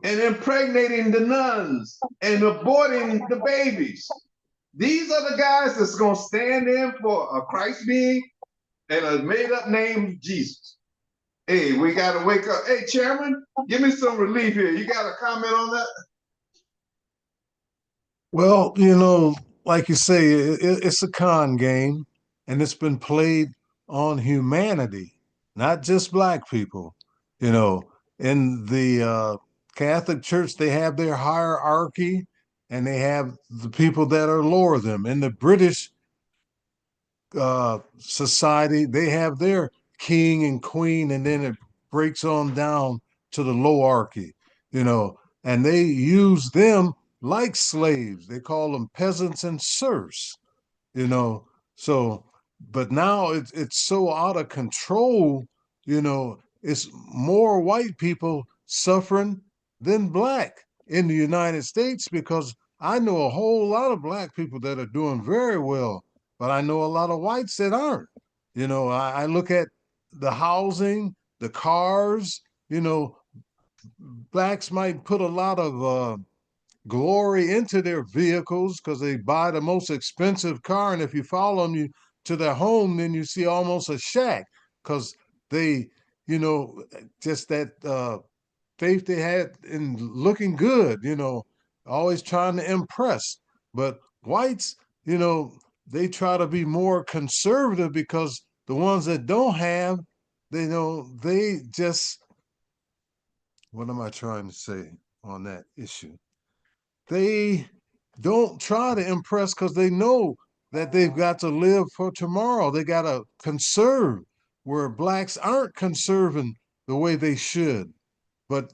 and impregnating the nuns and aborting the babies. These are the guys that's gonna stand in for a Christ being and a made-up name, Jesus. Hey, we gotta wake up. Hey, Chairman, give me some relief here. You got a comment on that? Well, you know, like you say, it's a con game, and it's been played on humanity, not just black people. You know, in the Catholic Church, they have their hierarchy, and they have the people that are lower them. In the British society, they have their king and queen, and then it breaks on down to the lowarchy, you know, and they use them like slaves. They call them peasants and serfs, you know. So, but now it's so out of control, you know, it's more white people suffering than black in the United States, because I know a whole lot of black people that are doing very well, but I know a lot of whites that aren't. You know, I look at the housing, the cars, you know, blacks might put a lot of glory into their vehicles because they buy the most expensive car. And if you follow them to their home, then you see almost a shack because they, you know, just that faith they had in looking good, you know, always trying to impress. But whites, you know, they try to be more conservative because the ones that don't have, they know they just, what am I trying to say on that issue? They don't try to impress because they know that they've got to live for tomorrow. They got to conserve, where blacks aren't conserving the way they should. But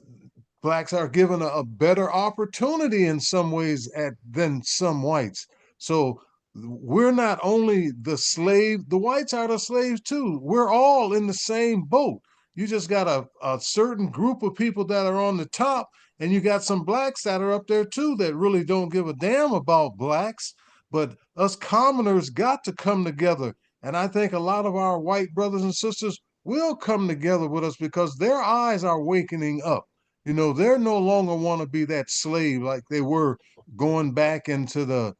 blacks are given a better opportunity in some ways than some whites. So we're not only the slave, the whites are the slaves too. We're all in the same boat. You just got a certain group of people that are on the top, and you got some blacks that are up there too that really don't give a damn about blacks. But us commoners got to come together. And I think a lot of our white brothers and sisters will come together with us because their eyes are wakening up. You know, they're no longer want to be that slave like they were going back into the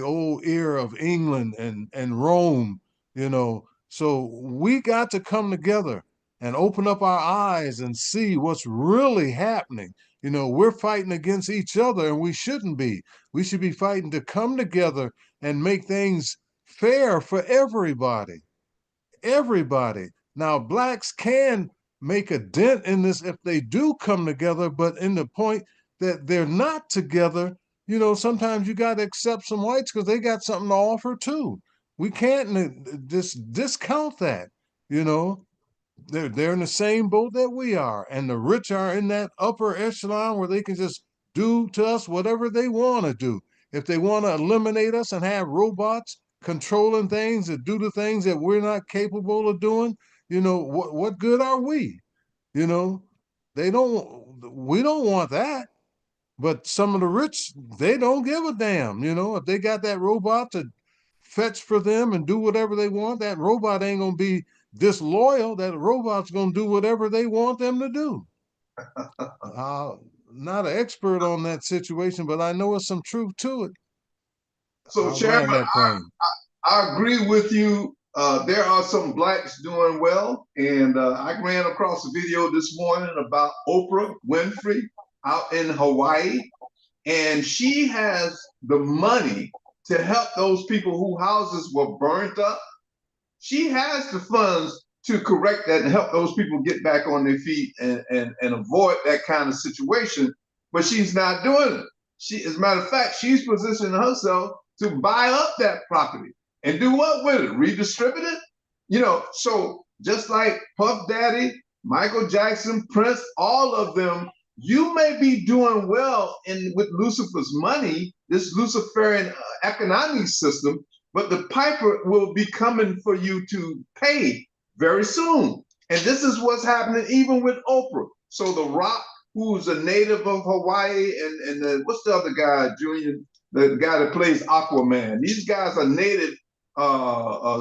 old era of England and Rome, you know. So we got to come together and open up our eyes and see what's really happening. You know, we're fighting against each other and we shouldn't be. We should be fighting to come together and make things fair for everybody. Everybody. Now, blacks can make a dent in this if they do come together, but in the point that they're not together, you know, sometimes you got to accept some whites because they got something to offer too. We can't just discount that, you know. They're in the same boat that we are, and the rich are in that upper echelon where they can just do to us whatever they want to do. If they want to eliminate us and have robots controlling things that do the things that we're not capable of doing, you know, what good are we? You know, they don't. We don't want that. But some of the rich, they don't give a damn. You know, if they got that robot to fetch for them and do whatever they want, that robot ain't gonna be disloyal. That robot's gonna do whatever they want them to do. Not an expert on that situation, but I know there's some truth to it. So, Chairman, I agree with you. There are some blacks doing well, and I ran across a video this morning about Oprah Winfrey out in Hawaii, and she has the money to help those people whose houses were burnt up. She has the funds to correct that and help those people get back on their feet and avoid that kind of situation, but she's not doing it. She, as a matter of fact, she's positioning herself to buy up that property and do what with it? Redistribute it? You know, so just like Puff Daddy, Michael Jackson, Prince, all of them, you may be doing well with Lucifer's money, this Luciferian economic system, but the piper will be coming for you to pay very soon. And this is what's happening even with Oprah. So The Rock, who's a native of Hawaii, and what's the other guy, Junior, the guy that plays Aquaman. These guys are native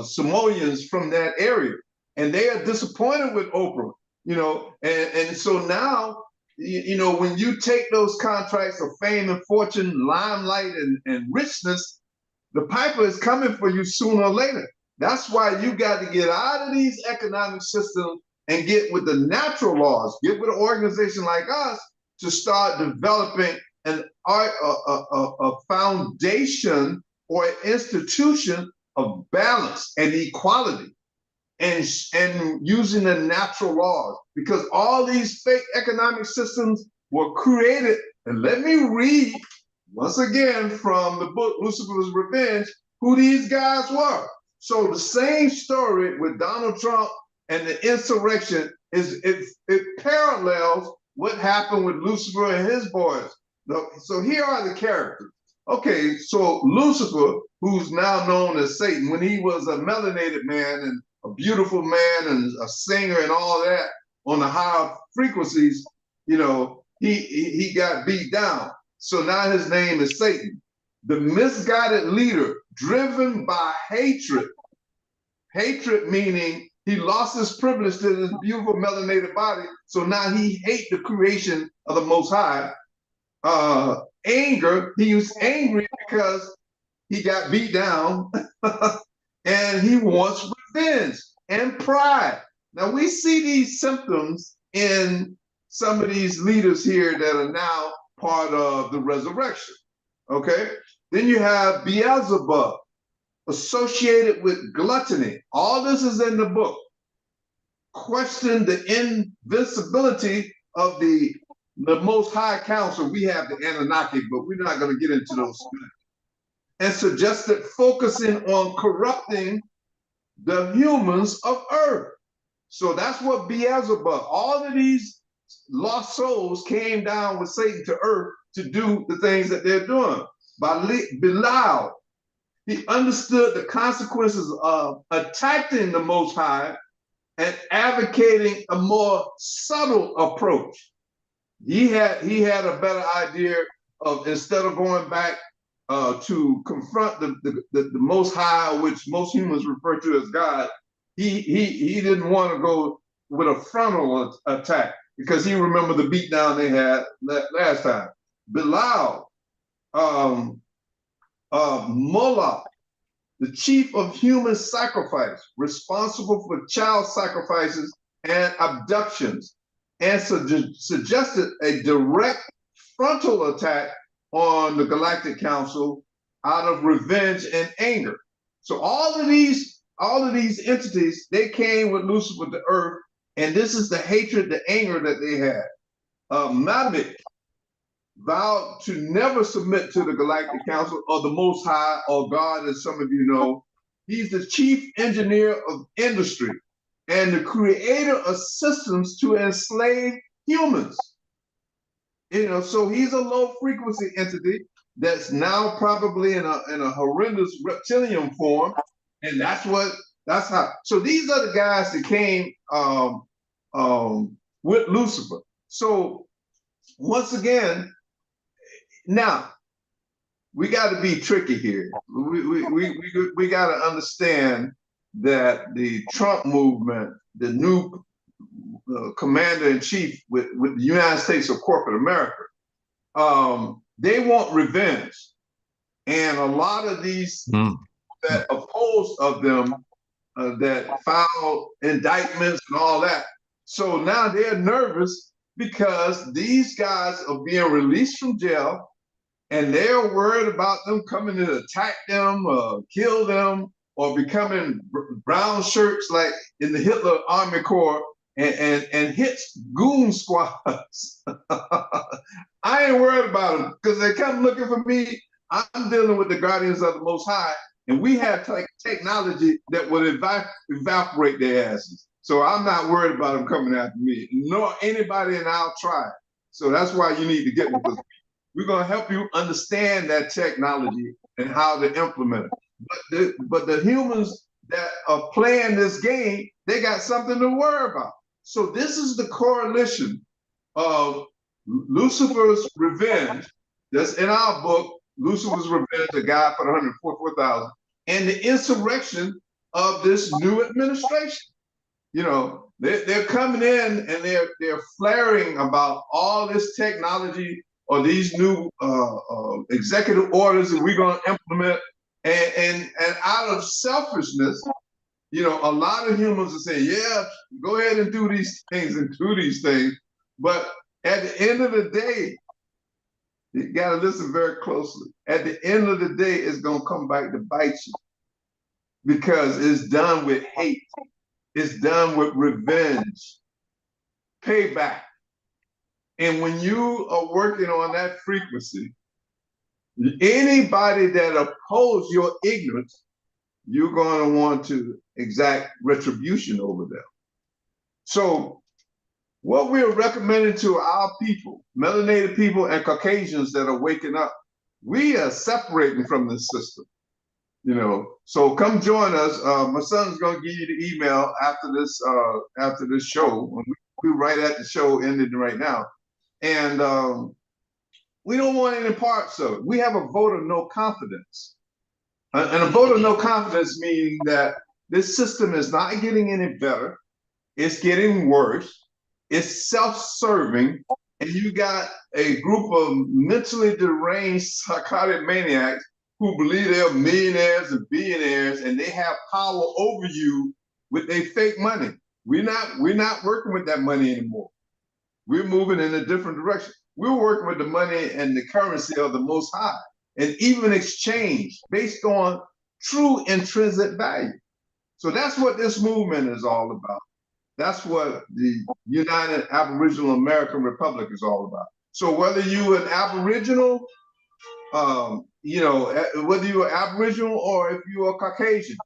Samoans from that area, and they are disappointed with Oprah, you know, and so now, you know, when you take those contracts of fame and fortune, limelight and richness, the piper is coming for you sooner or later. That's why you got to get out of these economic systems and get with the natural laws, get with an organization like us to start developing a foundation or an institution of balance and equality, and using the natural laws, because all these fake economic systems were created. And let me read once again from the book Lucifer's Revenge who these guys were. So the same story with Donald Trump and the insurrection it parallels what happened with Lucifer and his boys. So here are the characters. Okay, so Lucifer, who's now known as Satan, when he was a melanated man and a beautiful man and a singer and all that on the higher frequencies, you know, he got beat down. So now his name is Satan, the misguided leader driven by hatred. Hatred meaning he lost his privilege to this beautiful melanated body, so now he hates the creation of the Most High. Anger, he was angry because he got beat down and he wants revenge. And pride. Now we see these symptoms in some of these leaders here that are now part of the resurrection, okay? Then you have Beelzebub associated with gluttony. All this is in the book. Question the invincibility of the Most High Council. We have the Anunnaki, but we're not going to get into those. And suggested focusing on corrupting the humans of earth. So that's what Beelzebub, all of these lost souls came down with Satan to earth to do the things that they're doing. Belial, he understood the consequences of attacking the Most High and advocating a more subtle approach. He had a better idea of, instead of going back to confront the Most High, which most humans refer to as God, he didn't want to go with a frontal attack because he remembered the beatdown they had last time. Belial, Moloch, the chief of human sacrifice, responsible for child sacrifices and abductions, and suggested a direct frontal attack on the Galactic Council out of revenge and anger. So all of these entities, they came with Lucifer to earth, and this is the hatred, the anger that they had. Mavik vowed to never submit to the Galactic Council or the Most High or God, as some of you know. He's the chief engineer of industry and the creator of systems to enslave humans. You know, so he's a low frequency entity that's now probably in a horrendous reptilian form, and that's how. So these are the guys that came with Lucifer. So once again, now we got to be tricky here. We got to understand that the Trump movement, the new commander-in-chief with the United States of corporate America, they want revenge. And a lot of these that oppose of them that filed indictments and all that. So now they're nervous because these guys are being released from jail. and they're worried about them coming to attack them, kill them, or becoming brown shirts like in the Hitler Army Corps and hit goon squads. I ain't worried about them because they come looking for me. I'm dealing with the guardians of the Most High, and we have technology that will evaporate their asses. So I'm not worried about them coming after me, nor anybody in our tribe. So that's why you need to get with us. We're going to help you understand that technology and how to implement it. But the humans that are playing this game, they got something to worry about. So this is the coalition of Lucifer's Revenge. That's in our book, Lucifer's Revenge, a guide for the 144,000, and the insurrection of this new administration. You know, they're coming in and they're flaring about all this technology or these new executive orders that we're going to implement, and out of selfishness, you know, a lot of humans are saying, yeah, go ahead and do these things and do these things, but at the end of the day, you got to listen very closely. At the end of the day, it's going to come back to bite you because it's done with hate. It's done with revenge, payback. And when you are working on that frequency, anybody that opposes your ignorance, you're going to want to exact retribution over them. So what we're recommending to our people, melanated people and Caucasians that are waking up, we are separating from this system. You know, so come join us. My son's gonna give you the email after this show. We're right at the show ending right now, and we don't want any parts of it. We have a vote of no confidence, and a vote of no confidence meaning that this system is not getting any better. It's getting worse. It's self-serving, and you got a group of mentally deranged psychotic maniacs who believe they're millionaires and billionaires and they have power over you with their fake money. We're not working with that money anymore. We're moving in a different direction. We're working with the money and the currency of the Most High, and even exchange based on true intrinsic value. So that's what this movement is all about. That's what the United Aboriginal American Republic is all about. So whether you're an Aboriginal, you know, whether you're Aboriginal or if you're a Caucasian,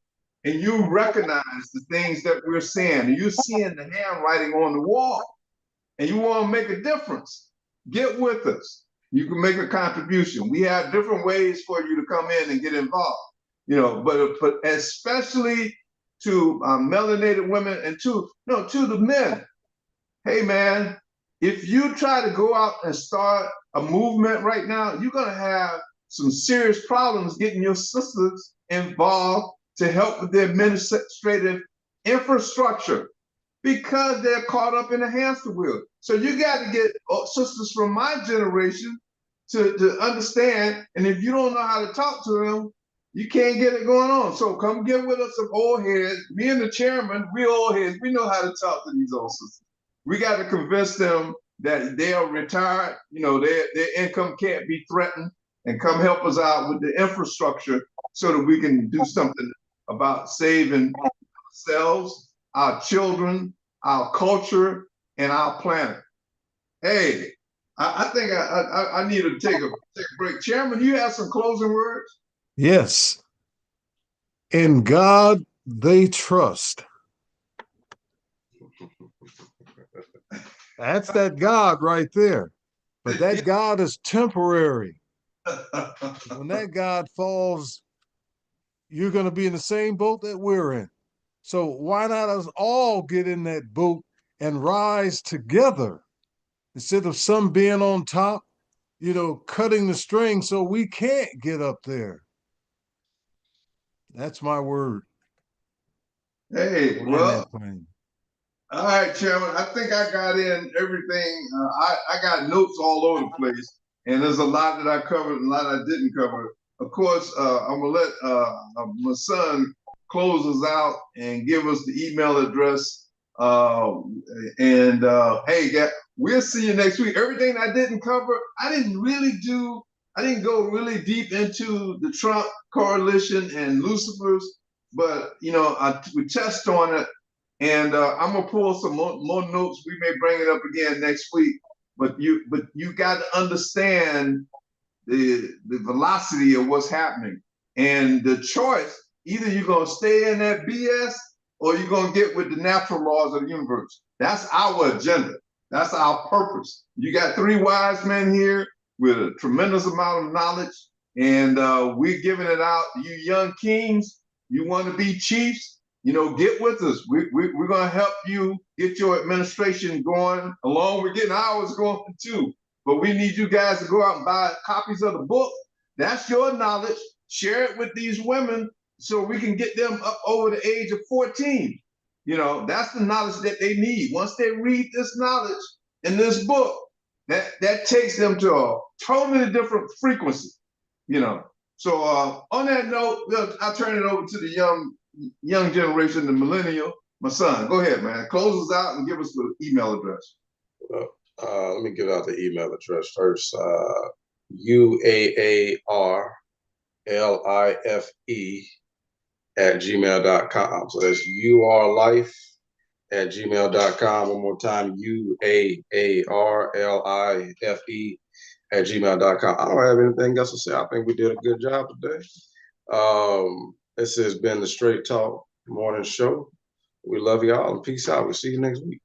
and you recognize the things that we're saying, and you're seeing the handwriting on the wall, and you want to make a difference, get with us. You can make a contribution. We have different ways for you to come in and get involved, you know, but especially to melanated women and to the men. Hey, man, if you try to go out and start a movement right now, you're going to have some serious problems getting your sisters involved to help with the administrative infrastructure because they're caught up in a hamster wheel. So you got to get sisters from my generation to understand, and if you don't know how to talk to them, you can't get it going on. So come get with us, some old heads. Me and the chairman, we old heads. We know how to talk to these old sisters. We got to convince them that they are retired. You know, their income can't be threatened, and come help us out with the infrastructure so that we can do something about saving ourselves, our children, our culture, and our planet. Hey, I think I need to take a break. Chairman, you have some closing words? Yes. In God they trust. That's that God right there. But that God is temporary. When that God falls, you're going to be in the same boat that we're in. So why not us all get in that boat and rise together instead of some being on top, you know, cutting the string so we can't get up there. That's my word. Hey, well, all right, Chairman. I think I got in everything. I got notes all over the place, and there's a lot that I covered and a lot I didn't cover. Of course, I'm gonna let my son close us out and give us the email address. Hey, we'll see you next week. Everything I didn't cover, I didn't I didn't go really deep into the Trump coalition and Lucifer's, but you know, we touched on it, and I'm gonna pull some more notes. We may bring it up again next week. But you got to understand the velocity of what's happening and the choice. Either you're gonna stay in that BS or you're gonna get with the natural laws of the universe. That's our agenda. That's our purpose. You got three wise men here with a tremendous amount of knowledge, and we're giving it out. You young kings, you want to be chiefs, you know, get with us. We're going to help you get your administration going, along with getting ours going too. But we need you guys to go out and buy copies of the book. That's your knowledge. Share it with these women so we can get them up over the age of 14. You know, that's the knowledge that they need. Once they read this knowledge in this book, that takes them to a totally different frequency, you know. So on that note, I'll turn it over to the young generation, the millennial. My son, go ahead, man. Close us out and give us the email address. Let me give out the email address first. UAARLIFE@gmail.com. So that's URLife@gmail.com. One more time, UAARLIFE@gmail.com. I don't have anything else to say. I think we did a good job today. This has been the Straight Talk Morning Show. We love y'all and peace out. We'll see you next week.